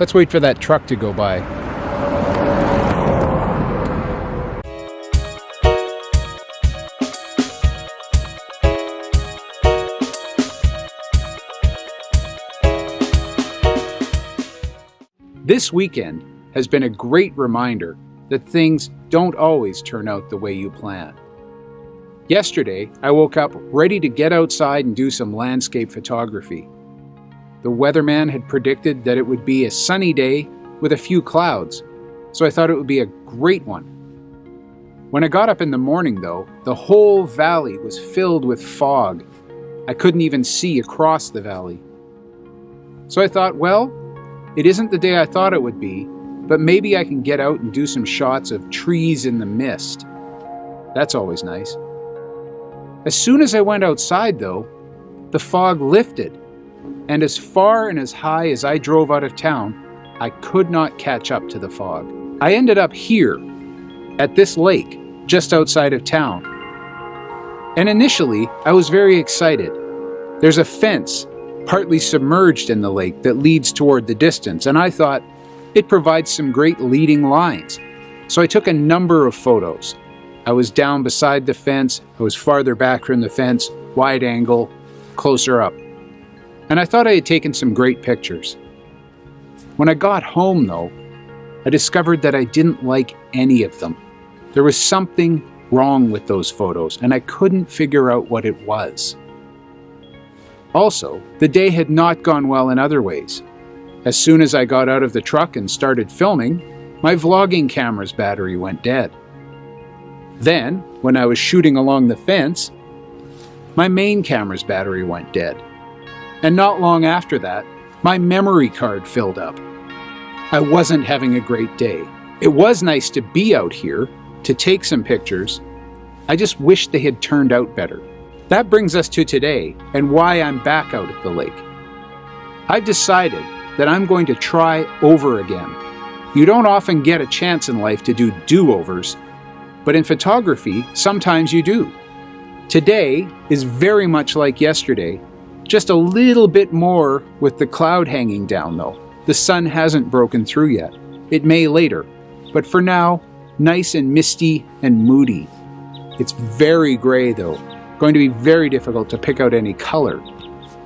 Let's wait for that truck to go by. This weekend has been a great reminder that things don't always turn out the way you plan. Yesterday, I woke up ready to get outside and do some landscape photography. The weatherman had predicted that it would be a sunny day with a few clouds, so I thought it would be a great one. When I got up in the morning, though, the whole valley was filled with fog. I couldn't even see across the valley. So I thought, well, it isn't the day I thought it would be, but maybe I can get out and do some shots of trees in the mist. That's always nice. As soon as I went outside, though, the fog lifted, and as far and as high as I drove out of town, I could not catch up to the fog. I ended up here, at this lake, just outside of town. And initially, I was very excited. There's a fence partly submerged in the lake that leads toward the distance, and I thought it provides some great leading lines. So I took a number of photos. I was down beside the fence, I was farther back from the fence, wide angle, closer up. And I thought I had taken some great pictures. When I got home, though, I discovered that I didn't like any of them. There was something wrong with those photos, and I couldn't figure out what it was. Also, the day had not gone well in other ways. As soon as I got out of the truck and started filming, my vlogging camera's battery went dead. Then, when I was shooting along the fence, my main camera's battery went dead. And not long after that, my memory card filled up. I wasn't having a great day. It was nice to be out here, to take some pictures. I just wished they had turned out better. That brings us to today and why I'm back out at the lake. I've decided that I'm going to try over again. You don't often get a chance in life to do do-overs, but in photography, sometimes you do. Today is very much like yesterday, just a little bit more with the cloud hanging down though. The sun hasn't broken through yet. It may later, but for now, nice and misty and moody. It's very gray though. Going to be very difficult to pick out any color.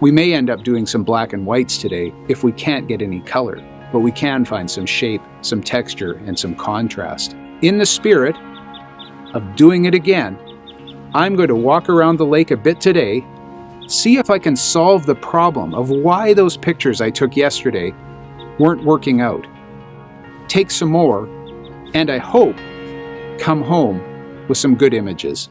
We may end up doing some black and whites today if we can't get any color, but we can find some shape, some texture, and some contrast. In the spirit of doing it again, I'm going to walk around the lake a bit today, see if I can solve the problem of why those pictures I took yesterday weren't working out. Take some more, and I hope come home with some good images.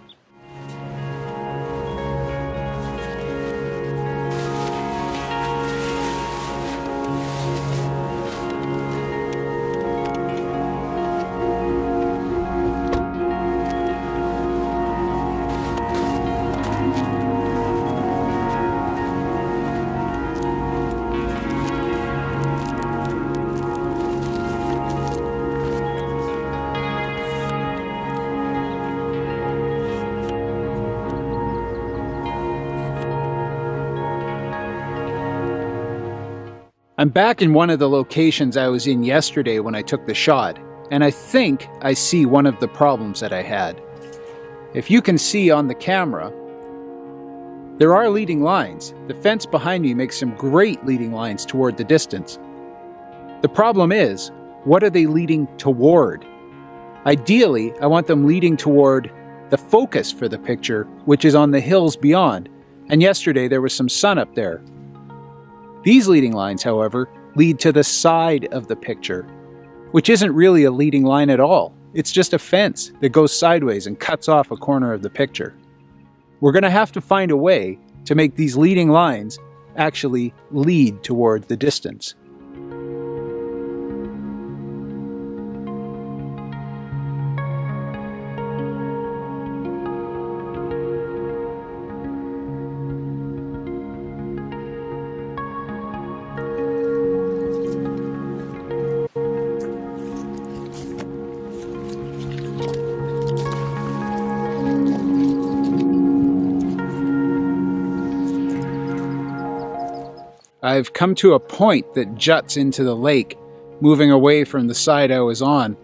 I'm back in one of the locations I was in yesterday when I took the shot, and I think I see one of the problems that I had. If you can see on the camera, there are leading lines. The fence behind me makes some great leading lines toward the distance. The problem is, what are they leading toward? Ideally, I want them leading toward the focus for the picture, which is on the hills beyond, and yesterday there was some sun up there. These leading lines, however, lead to the side of the picture, which isn't really a leading line at all. It's just a fence that goes sideways and cuts off a corner of the picture. We're going to have to find a way to make these leading lines actually lead toward the distance. I've come to a point that juts into the lake moving away from the side I was on.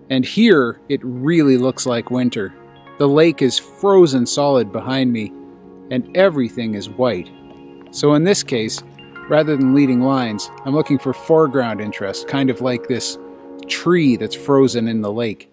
And here, it really looks like winter. The lake is frozen solid behind me, and everything is white. So in this case, rather than leading lines, I'm looking for foreground interest, kind of like this tree that's frozen in the lake.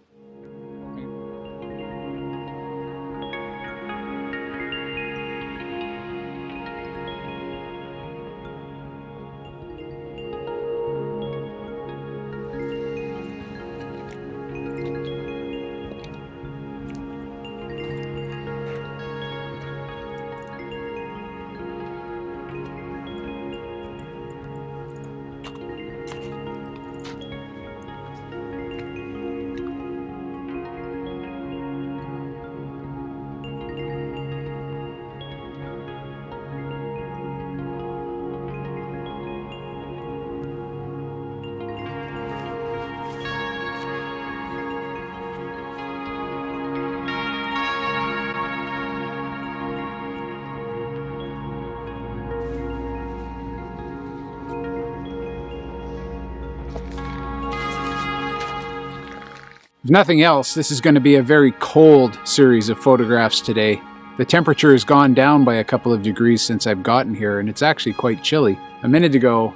If nothing else, this is going to be a very cold series of photographs today. The temperature has gone down by a couple of degrees since I've gotten here, and it's actually quite chilly. A minute ago,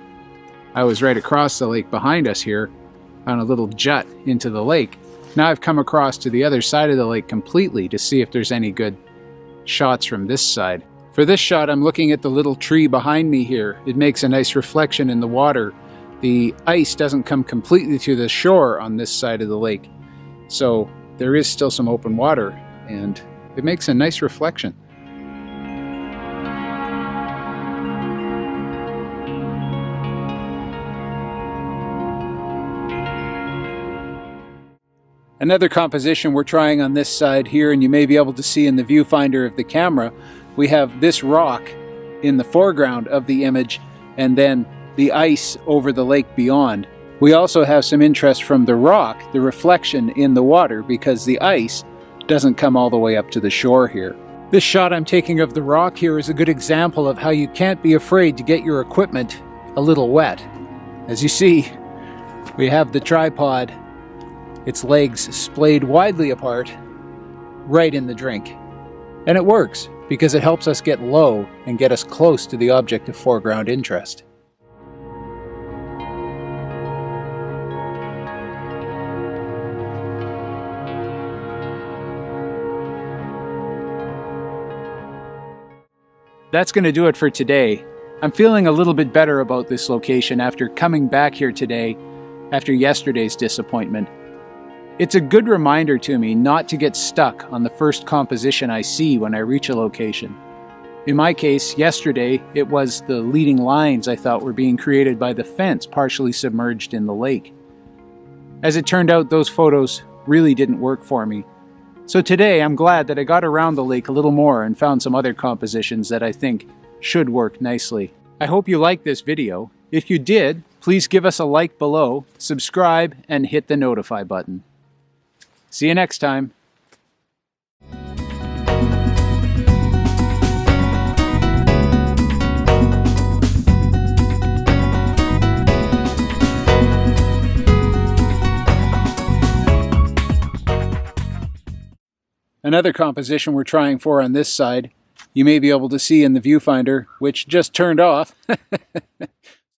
I was right across the lake behind us here, on a little jut into the lake. Now I've come across to the other side of the lake completely to see if there's any good shots from this side. For this shot, I'm looking at the little tree behind me here. It makes a nice reflection in the water. The ice doesn't come completely to the shore on this side of the lake. So there is still some open water, and it makes a nice reflection. Another composition we're trying on this side here, and you may be able to see in the viewfinder of the camera, we have this rock in the foreground of the image, and then the ice over the lake beyond. We also have some interest from the rock, the reflection in the water, because the ice doesn't come all the way up to the shore here. This shot I'm taking of the rock here is a good example of how you can't be afraid to get your equipment a little wet. As you see, we have the tripod, its legs splayed widely apart, right in the drink. And it works, because it helps us get low and get us close to the object of foreground interest. That's going to do it for today. I'm feeling a little bit better about this location after coming back here today after yesterday's disappointment. It's a good reminder to me not to get stuck on the first composition I see when I reach a location. In my case, yesterday, it was the leading lines I thought were being created by the fence partially submerged in the lake. As it turned out, those photos really didn't work for me. So today, I'm glad that I got around the lake a little more and found some other compositions that I think should work nicely. I hope you liked this video. If you did, please give us a like below, subscribe, and hit the notify button. See you next time. Another composition we're trying for on this side, you may be able to see in the viewfinder, which just turned off.